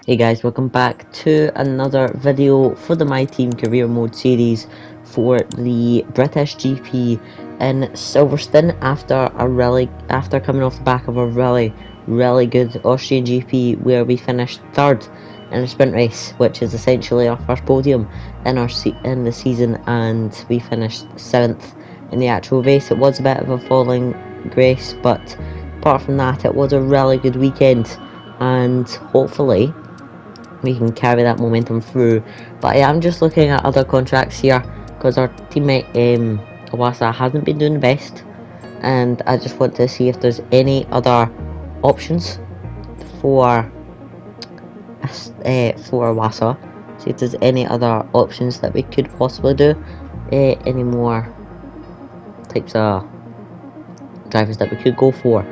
Hey guys, welcome back to another video for the My Team Career Mode series for the British GP in Silverstone after coming off the back of a really good Austrian GP where we finished third in a sprint race, which is essentially our first podium in the season, and we finished 7th in the actual race. It was a bit of a falling grace, but apart from that, it was a really good weekend, and hopefully we can carry that momentum through. But I am just looking at other contracts here because our teammate Awasa hasn't been doing the best, and I just want to see if there's any other options for Awasa. See if there's any other options that we could possibly do. Any more types of drivers that we could go for.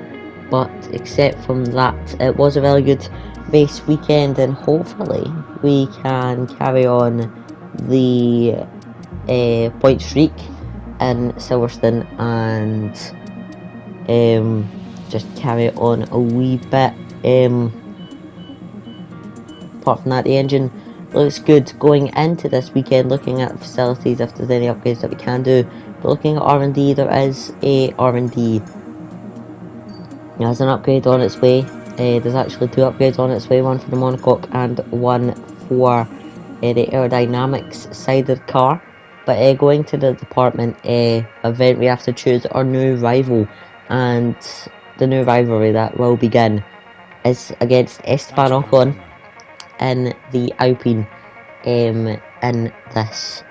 But except from that, it was a really good race weekend, and hopefully we can carry on the point streak in Silverstone and just carry it on a wee bit. Apart from that, the engine looks good going into this weekend. Looking at the facilities, if there's any upgrades that we can do. But looking at R&D, there is a R&D. There's an upgrade on its way. There's actually 2 upgrades on its way, one for the monocoque and one for the aerodynamics side of the car. But going to the department event, we have to choose our new rival, and the new rivalry that will begin is against Esteban Ocon in the Alpine in this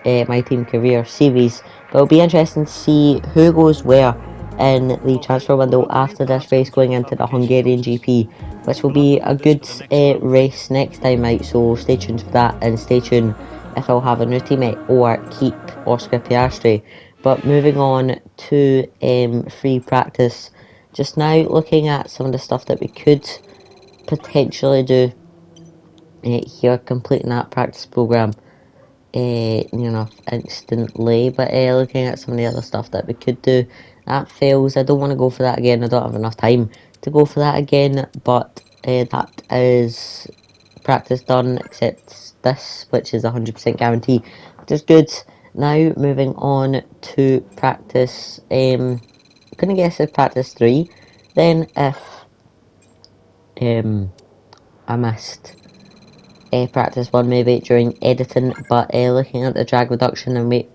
My Team Career series. But it'll be interesting to see who goes where in the transfer window after this race, going into the Hungarian GP, which will be a good race next time out, so stay tuned for that, and stay tuned if I'll have a new teammate or keep Oscar Piastri. But moving on to free practice, just now looking at some of the stuff that we could potentially do here, completing that practice program near enough instantly. But looking at some of the other stuff that we could do, that fails. I don't want to go for that again. I don't have enough time to go for that again, but that is practice done, except this, which is 100% guarantee, which is good. Now moving on to practice, I'm gonna guess it's practice 3. Then if I missed practice 1 maybe during editing, but looking at the drag reduction and weight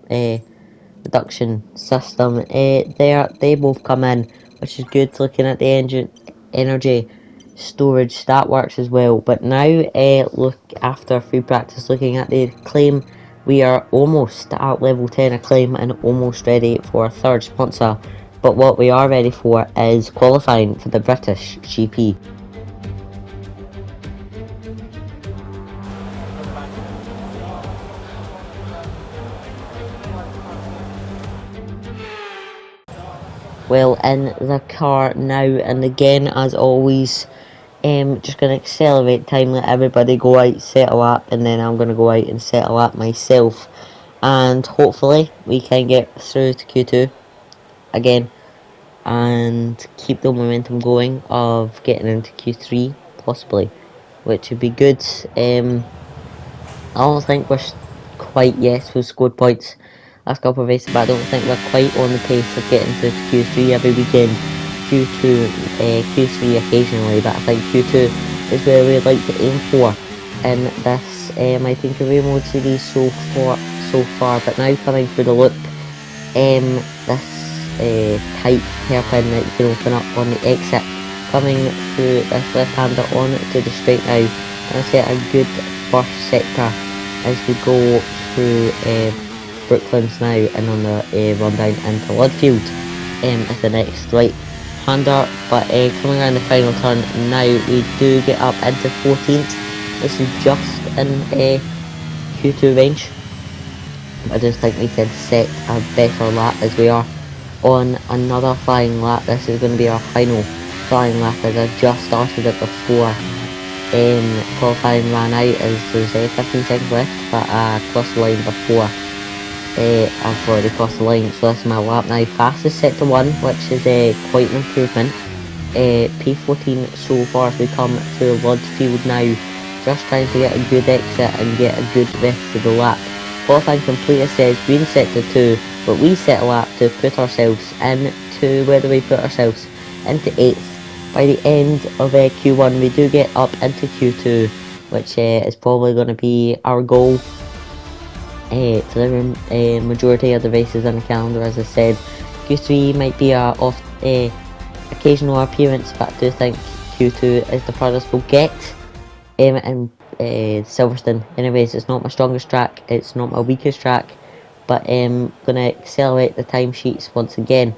reduction system, they both come in, which is good. Looking at the engine energy storage, that works as well. But now look, after free practice, looking at the claim, we are almost at level 10 acclaim and almost ready for a third sponsor. But what we are ready for is qualifying for the British GP. Well, in the car now, and again, as always, just going to accelerate time, let everybody go out, set a lap, and then I'm going to go out and set a lap myself, and hopefully we can get through to Q2 again and keep the momentum going of getting into Q3 possibly, which would be good. I don't think we're quite, yes, we've scored points last couple of races, but I don't think we're quite on the pace of getting to Q3 every weekend. Q3 occasionally, but I think Q2 is where we'd like to aim for in this My Team Career Mode series so far. But now coming through the loop, this tight hairpin that you can open up on the exit, coming through this left-hander on to the straight now, and I set a good first sector as we go through Brooklands now, and on the run down into Ludfield as the next right hander. But coming around the final turn now, we do get up into 14th. This is just in Q2 range. I just think we can set a better lap as we are on another flying lap. This is going to be our final flying lap, as I just started it before qualifying ran out, as there's 15 seconds left, but I crossed the line before I've already crossed the line. So this is my lap now. Fastest set to 1, which is quite an improvement. P14 so far as we come through Ludfield now, just trying to get a good exit and get a good rest of the lap. Qualifying completed says green sector 2, but we set a lap to put ourselves into, where do we put ourselves? Into 8th. By the end of Q1 we do get up into Q2, which is probably going to be our goal for the majority of the races on the calendar. As I said, Q3 might be a off occasional appearance, but I do think Q2 is the furthest we'll get. And Silverstone, anyways, it's not my strongest track, it's not my weakest track, but gonna accelerate the timesheets once again,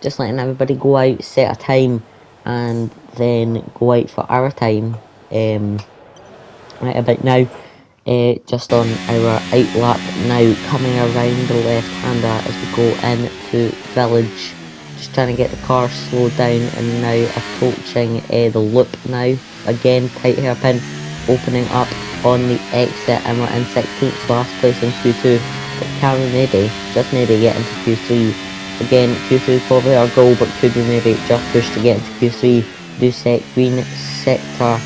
just letting everybody go out, set a time, and then go out for our time right about now. Just on our out lap now, coming around the left-hander as we go into Village, just trying to get the car slowed down, and now approaching the loop now, again tight hairpin, opening up on the exit, and we're in 16th, last place in Q2, but can we maybe, just maybe get into Q3, again Q2 is probably our goal, but could we maybe just push to get into Q3, do set green sector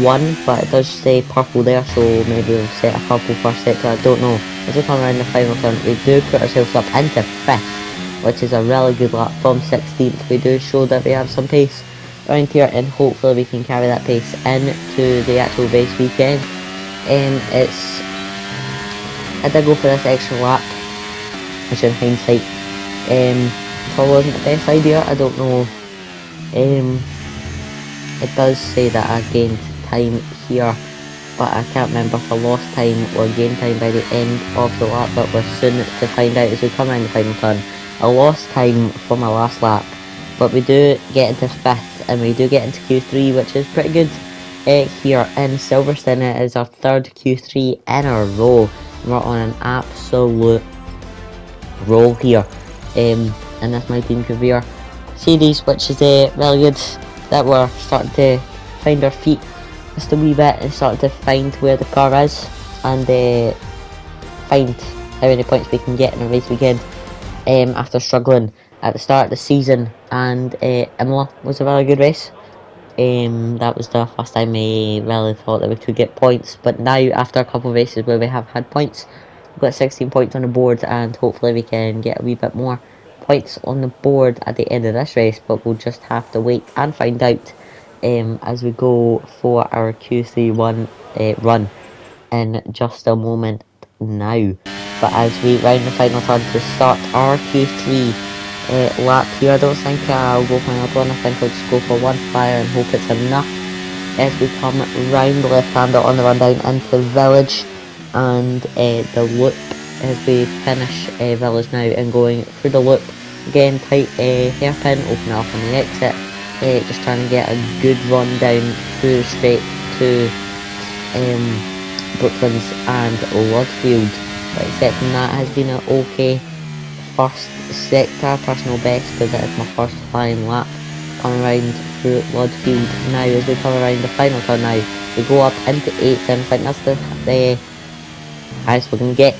1, but it does say purple there, so maybe we'll set a purple first sector, I don't know. As we come around the final turn, we do put ourselves up into 5th, which is a really good lap from 16th. We do show that we have some pace around here, and hopefully we can carry that pace into the actual race weekend. I did go for this extra lap, which in hindsight probably wasn't the best idea, I don't know. It does say that I gained time here, but I can't remember if I lost time or gained time by the end of the lap, but we're soon to find out as we come around the final turn. I lost time for my last lap, but we do get into 5th, and we do get into Q3, which is pretty good here in Silverstone. It is our 3rd Q3 in a row. We're on an absolute roll here in this my team career series, which is really good that we're starting to find our feet just a wee bit and starting to find where the car is, and find how many points we can get in a race weekend after struggling at the start of the season. And Imola was a really good race. That was the first time we really thought that we could get points, but now after a couple of races where we have had points, we've got 16 points on the board, and hopefully we can get a wee bit more points on the board at the end of this race, but we'll just have to wait and find out as we go for our Q3 run in just a moment now. But as we round the final turn to start our Q3 lap here, I don't think I'll go for another one. I think I'll just go for one fire and hope it's enough as we come round the left-hander on the run down into Village, and the loop as we finish Village now and going through the loop. Again, tight hairpin, open up on the exit, just trying to get a good run down through the straight to Brooklands and Ludfield. But except from that, has been an okay first sector, personal best, because it is my first flying lap coming around through Ludfield now. As we come around the final turn now, we go up into 8th, and I think that's the highest we can get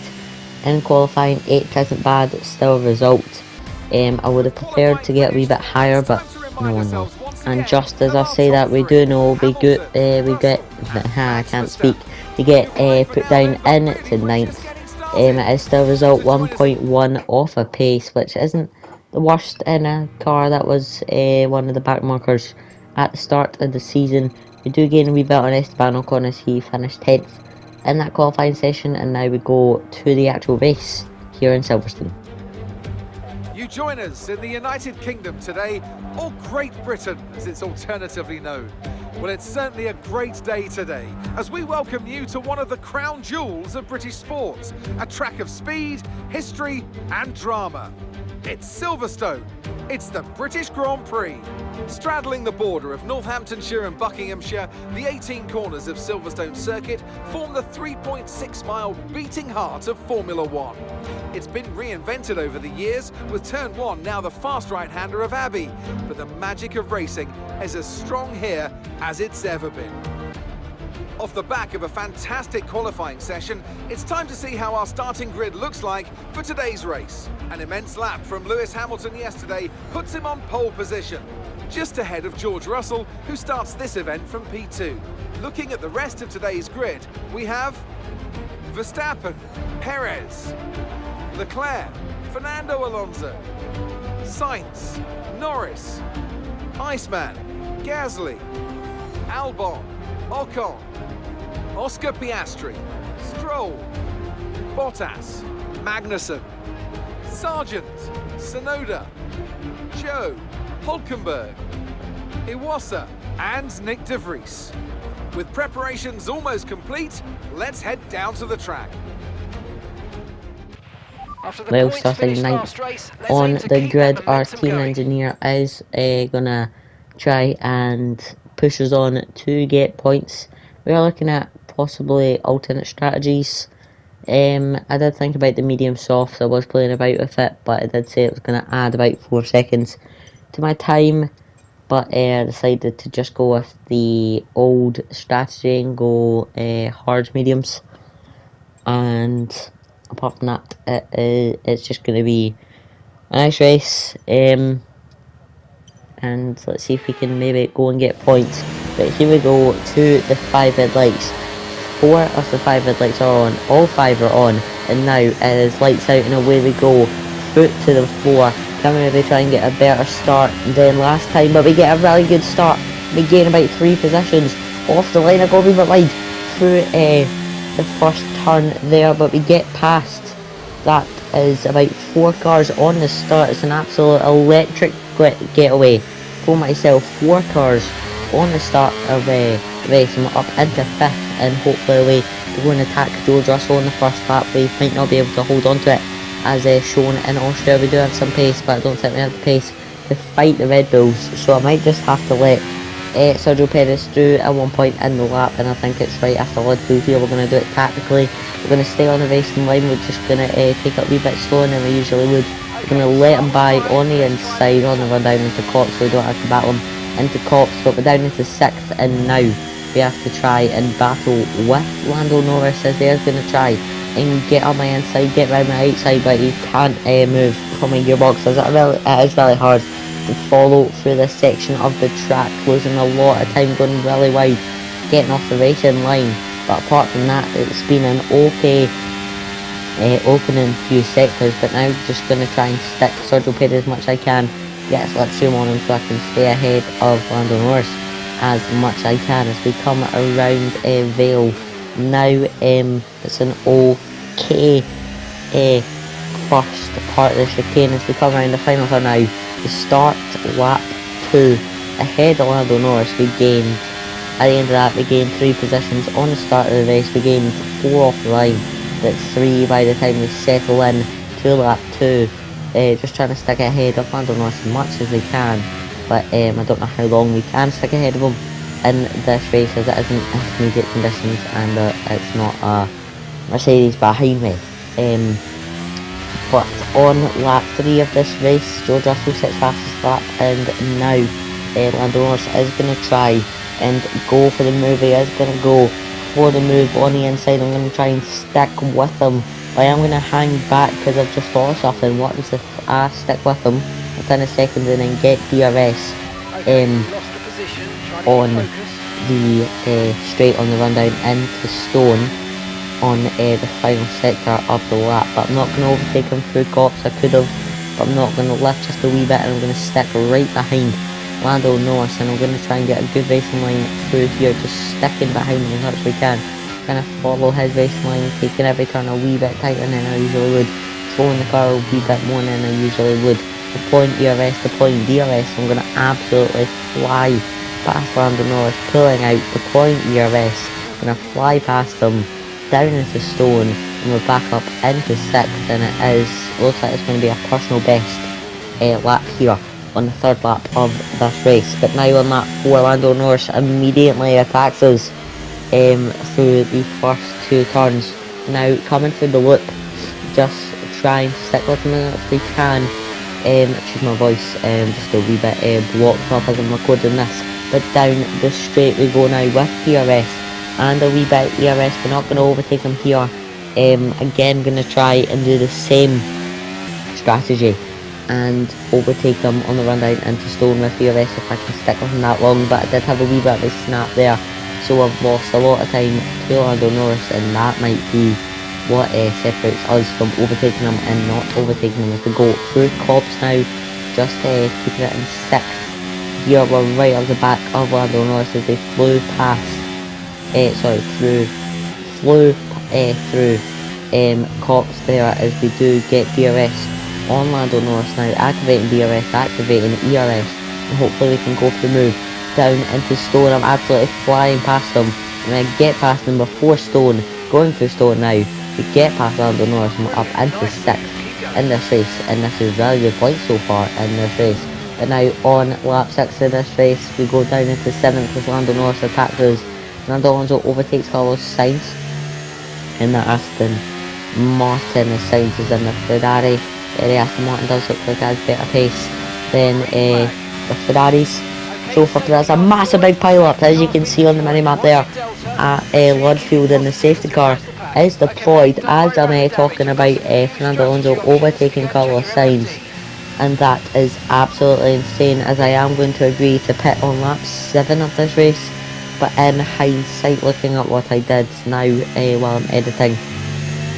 in qualifying. 8th isn't bad, it's still a result. I would have preferred to get a wee bit higher, but no one knows. And just as I say that, we do know we get I can't speak. We get put down into 9th. It is still a result 1.1 off a pace, which isn't the worst in a car that was one of the back markers at the start of the season. We do gain a wee bit on Esteban Ocon as he finished 10th in that qualifying session, and now we go to the actual race here in Silverstone. You join us in the United Kingdom today, or Great Britain as it's alternatively known. Well, it's certainly a great day today as we welcome you to one of the crown jewels of British sport, a track of speed, history and drama. It's Silverstone. It's the British Grand Prix. Straddling the border of Northamptonshire and Buckinghamshire, the 18 corners of Silverstone Circuit form the 3.6-mile beating heart of Formula One. It's been reinvented over the years, with Turn 1 now the fast right-hander of Abbey, but the magic of racing is as strong here as it's ever been. Off the back of a fantastic qualifying session, it's time to see how our starting grid looks like for today's race. An immense lap from Lewis Hamilton yesterday puts him on pole position. just ahead of George Russell, who starts this event from P2. Looking at the rest of today's grid, we have Verstappen, Perez, Leclerc, Fernando Alonso, Sainz, Norris, Iceman, Gasly, Albon, Ocon, Oscar Piastri, Stroll, Bottas, Magnussen, Sargent, Sonoda, Joe, Hulkenberg, Iwasa and Nick de Vries. With preparations almost complete, let's head down to the track. Well, starting ninth on the grid, our team engineer is gonna try and push us on to get points. We are looking at possibly alternate strategies. I did think about the medium soft, I was playing about with it, but I did say it was going to add about 4 seconds to my time, but I decided to just go with the old strategy and go hard mediums. And apart from that, it's just going to be a nice race, and let's see if we can maybe go and get points. But here we go to the 5 red lights. 4 of the 5 red lights are on, all 5 are on, and now it is lights out and away we go. Foot to the floor. Can we maybe try and get a better start than last time? But we get a really good start. We gain about 3 positions off the line. I got a wee bit wide through the first turn there, but we get past. That is about 4 cars on the start. It's an absolute electric getaway for myself. 4 cars on the start of the race, and we're up into 5th, and hopefully we go and attack George Russell in the first lap. We might not be able to hold on to it as shown in Austria. We do have some pace, but I don't think we have the pace to fight the Red Bulls, so I might just have to let Sergio Perez through at one point in the lap, and I think it's right after Lid through here. We're going to do it tactically. We're going to stay on the racing line. We're just going to take it a wee bit slower than we usually would. We're going to let him by on the inside on the run down into Cox, so we don't have to battle him into Cox. But we're down into 6th, and now we have to try and battle with Lando Norris, as they're going to try and get on my inside, get around my outside, but he can't move from a gearbox, as it is really hard to follow through this section of the track, losing a lot of time, going really wide, getting off the racing line. But apart from that, it's been an okay opening few sectors, but now just going to try and stick Sergio Perez as much as I can, get a slipstream on him so I can stay ahead of Lando Norris as much as I can as we come around Vale. Now it's an okay first part of the chicane as we come around the final turn now. We start lap 2 ahead of Lando Norris. We gained, at the end of that, we gained 3 positions on the start of the race. We gained 4 off the line, that's 3 by the time we settle in to lap 2. Just trying to stick ahead of Lando Norris as much as we can, but I don't know how long we can stick ahead of him in this race, as it isn't intermediate conditions and it's not a Mercedes behind me. But on lap 3 of this race, George Russell sits fastest lap, and now Lando Norris is going to try and go for the move. He is going to go for the move on the inside. I'm going to try and stick with him. I am going to hang back because I've just thought of something. What happens if I stick with him within a second and then get DRS on the straight on the rundown into stone on the final sector of the lap? But I'm not going to overtake him through Cops. I could have, but I'm not going to lift just a wee bit, and I'm going to stick right behind Lando Norris, and I'm going to try and get a good racing line through here, just sticking behind him as much as we can, kind of follow his racing line, taking every turn a wee bit tighter than I usually would, slowing the car a wee bit more than I usually would. Deploying ERS, deploying DRS, I'm going to absolutely fly past Lando Norris, pulling out, deploying ERS, I'm going to fly past him, down into stone, and we're back up into 6th, and looks like it's going to be a personal best lap here on the 3rd lap of this race. But now on lap 4, Lando Norris immediately attacks us through the first 2 turns. Now coming through the loop, just try and stick with him if we can. Excuse my voice, just a wee bit blocked up as I'm recording this. But down the straight we go now with DRS and a wee bit ERS. We're not going to overtake him here. Again, going to try and do the same strategy and overtake him on the run down into stone with DRS if I can stick with him that long, but I did have a wee bit of a snap there, so I've lost a lot of time to Lando Norris, and that might be what separates us from overtaking him and not overtaking him. As we go through Cobbs now, just keeping it in 6th gear. We're right off the back of Lando Norris as they flew past, through Cops there, as we do get DRS on Lando Norris now, activating DRS, activating ERS, and hopefully we can go for the move down into Stone. I'm absolutely flying past them, and I get past them before Stone, going through Stone now, to get past Lando Norris, and we're up into 6th in this race, and this is really good points so far in this race. But now on lap 6 of this race, we go down into 7th as Lando Norris attacks us. Fernando Alonso overtakes Carlos Sainz in the Aston Martin. The Sainz is in the Ferrari. The Aston Martin does look like it has better pace than the Ferraris. So for there's a massive big pile-up, as you can see on the mini-map there, at Ludfield, and the safety car is deployed as I'm talking about Fernando Alonso overtaking Carlos Sainz. And that is absolutely insane, as I am going to agree to pit on lap 7 of this race. But in hindsight, looking at what I did now while I'm editing,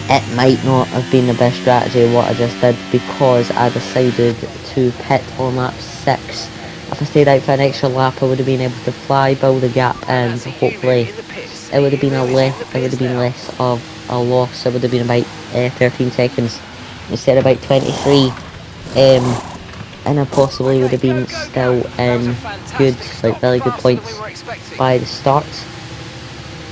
it might not have been the best strategy what I just did, because I decided to pit on lap 6. If I stayed out for an extra lap, I would have been able to fly, build a gap, and hopefully it would have been less of a loss. It would have been about 13 seconds instead of about 23. And I possibly would have been still in good, like very good points by the start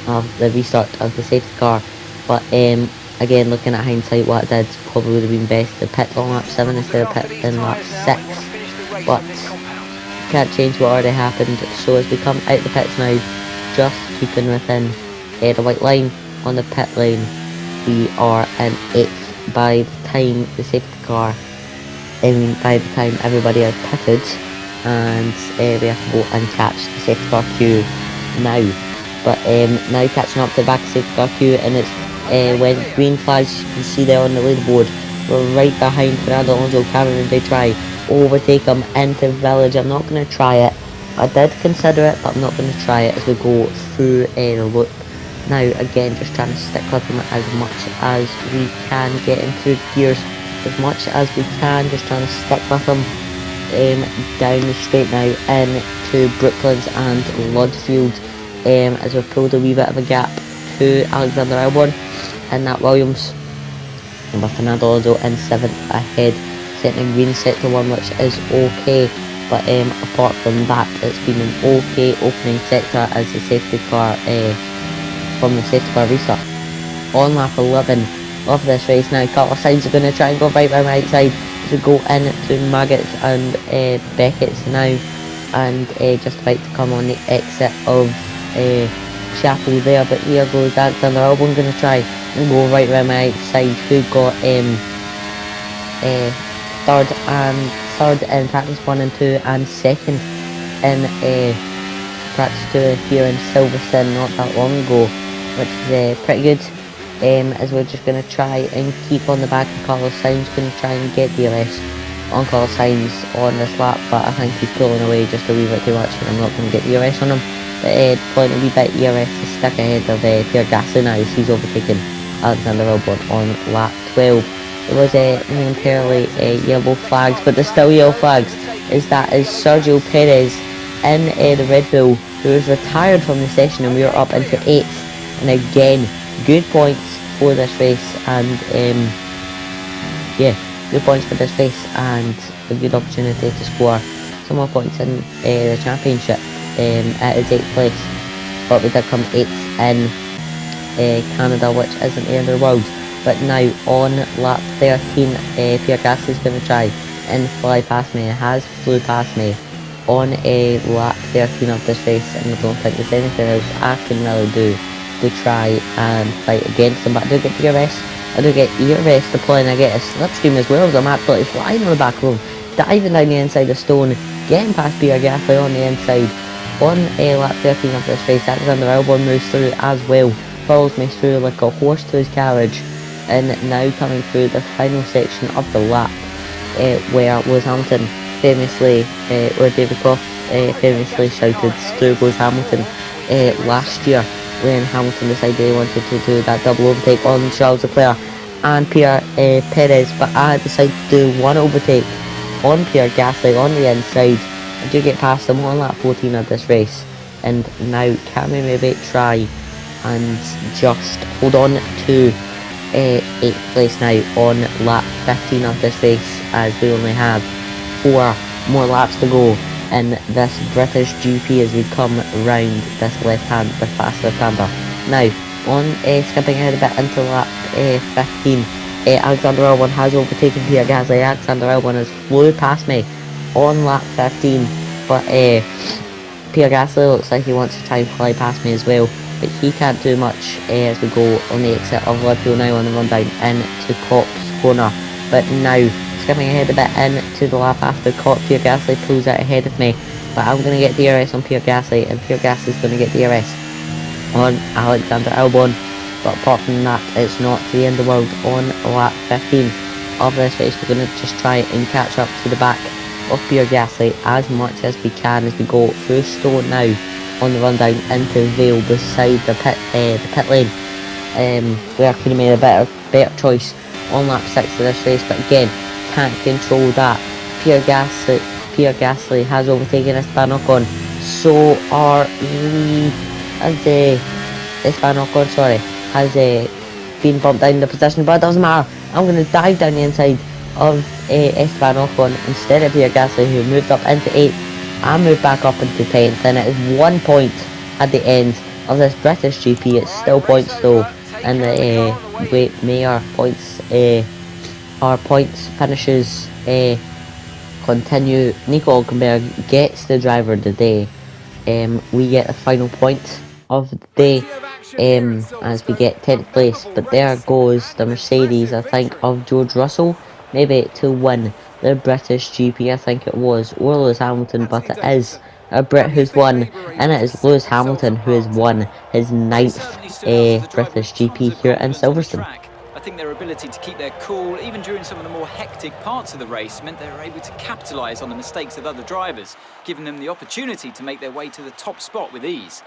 of the restart of the safety car. But again, looking at hindsight, what I did probably would have been best to pit on lap 7 instead of pit in lap 6. But can't change what already happened. So as we come out the pits now, just keeping within the white line on the pit lane, we are in 8th by the time the safety car. By the time everybody has pitted, and we have to go and catch the safety car queue now. But now catching up to the back of the safety car queue, and it's when green flags, you can see there on the leaderboard, we're right behind Fernando Alonso. Cameron, they try overtake him into Village. I'm not going to try it. I did consider it, but I'm not going to try it as we go through the loop. Now again, just trying to stick with him as much as we can, get him through gears as much as we can, just trying to stick with him down the straight now into Brooklands and Ludfield, as we've pulled a wee bit of a gap to Alexander Albon and Nat Williams, and with Fernando Alonso in 7th ahead, setting a green sector 1, which is okay. But apart from that, it's been an okay opening sector as the safety car from the safety car restart. On lap 11 of this race now, Carlos Sainz are going to try and go right by my outside as we go into Maggots and Beckett's now, and just about to come on the exit of Chapel there. But here goes Alexander Albon, going to try and go right by my outside, who got third in practice 1 and 2 and second in practice 2 here in Silverstone not that long ago, which is pretty good. As we're just going to try and keep on the back of Carlos Sainz, going to try and get DRS on Carlos Sainz on this lap, but I think he's pulling away just a wee bit too much, and I'm not going to get DRS on him. But pulling a wee bit ERS to stick ahead of Pierre Gasly now, as he's overtaken Alexander Albon on lap 12. There was momentarily yellow flags, but there's still yellow flags, is Sergio Perez in the Red Bull, who is retired from the session, and we are up into 8th. And again, good points for this race, and good points for this race, and a good opportunity to score some more points in the championship at its 8th place. But we did come 8th in Canada, which isn't the end of the world. But now on lap 13, Pierre Gasly is going to try and fly past me. It has flew past me on lap 13 of this race, and I don't think there's anything else I can really do to try and fight against him. But I do get DRS, I do get ERS deploying, I get a slipstream as well, as I'm absolutely flying on the back of him, diving down the inside of Stone, getting past Pierre Gasly on the inside. On lap 13 of this race, Alexander Albon moves through as well, follows me through like a horse to his carriage, and now coming through the final section of the lap, where Lewis Hamilton famously, where David Croft famously shouted "Screw Lewis Hamilton" last year when Hamilton decided he wanted to do that double overtake on Charles Leclerc and Pierre Perez, but I decided to do one overtake on Pierre Gasly on the inside. I do get past him on lap 14 of this race, and now can we maybe try and just hold on to 8th place now on lap 15 of this race, as we only have 4 more laps to go in this British GP as we come round this the fast left-hander. Now, on skipping ahead a bit into lap 15, Alexander Albon has overtaken Pierre Gasly. Alexander Albon has flew past me on lap 15, but Pierre Gasly looks like he wants to try and fly past me as well, but he can't do much as we go on the exit of Liverpool now on the run down into Cops Corner. But now, skipping ahead a bit into the lap after Pierre Gasly pulls out ahead of me, but I'm going to get DRS on Pierre Gasly, and Pierre Gasly is going to get DRS on Alexander Albon. But apart from that, it's not the end of the world. On lap 15 of this race, we're going to just try and catch up to the back of Pierre Gasly as much as we can as we go through Stowe now on the run down into Vale beside the pit lane. We could have made a better choice on lap 6 of this race, but again, can't control that. Pierre Gasly has overtaken Esteban Ocon. So are we, as Esteban Ocon, has been bumped down the position, but it doesn't matter. I'm going to dive down the inside of Esteban Ocon instead of Pierre Gasly, who moved up into 8th and moved back up into 10th, and it is 1 point at the end of this British GP. It's still points though, and may our points finishes continue. Nico Hülkenberg gets the driver of the day. We get the final point of the day as we get 10th place, but there goes the Mercedes, I think, of George Russell, maybe to win the British GP, I think it was, or Lewis Hamilton, but it is a Brit who's won, and it is Lewis Hamilton who has won his 9th British GP here in Silverstone. I think their ability to keep their cool, even during some of the more hectic parts of the race, meant they were able to capitalise on the mistakes of other drivers, giving them the opportunity to make their way to the top spot with ease.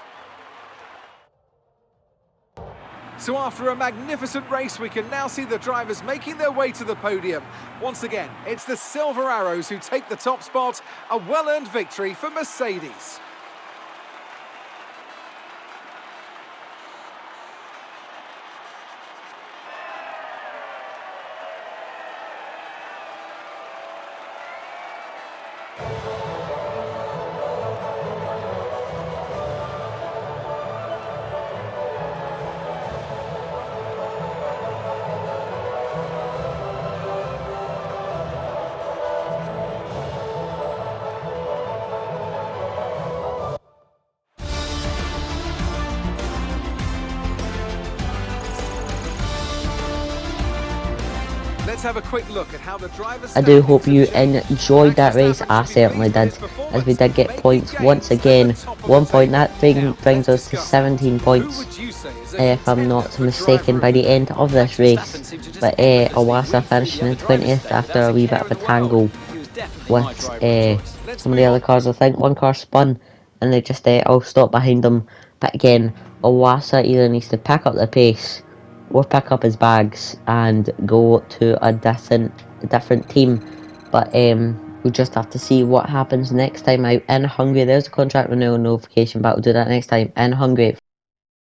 So after a magnificent race, we can now see the drivers making their way to the podium. Once again, it's the Silver Arrows who take the top spot, a well-earned victory for Mercedes. Let's have a quick look at how the drivers. I do hope you enjoyed that race. I certainly did, as we did get points once again. 1 point, that brings us to 17 points, if I'm not mistaken, by the end of this race. But Iwasa finishing in 20th after a wee bit of a tangle with some of the other cars. I think one car spun and they just all stopped behind them. But again, Iwasa either needs to pick up the pace or pick up his bags and go to a different team. But we just have to see what happens next time out in Hungary. There's a contract renewal notification, but we'll do that next time in Hungary.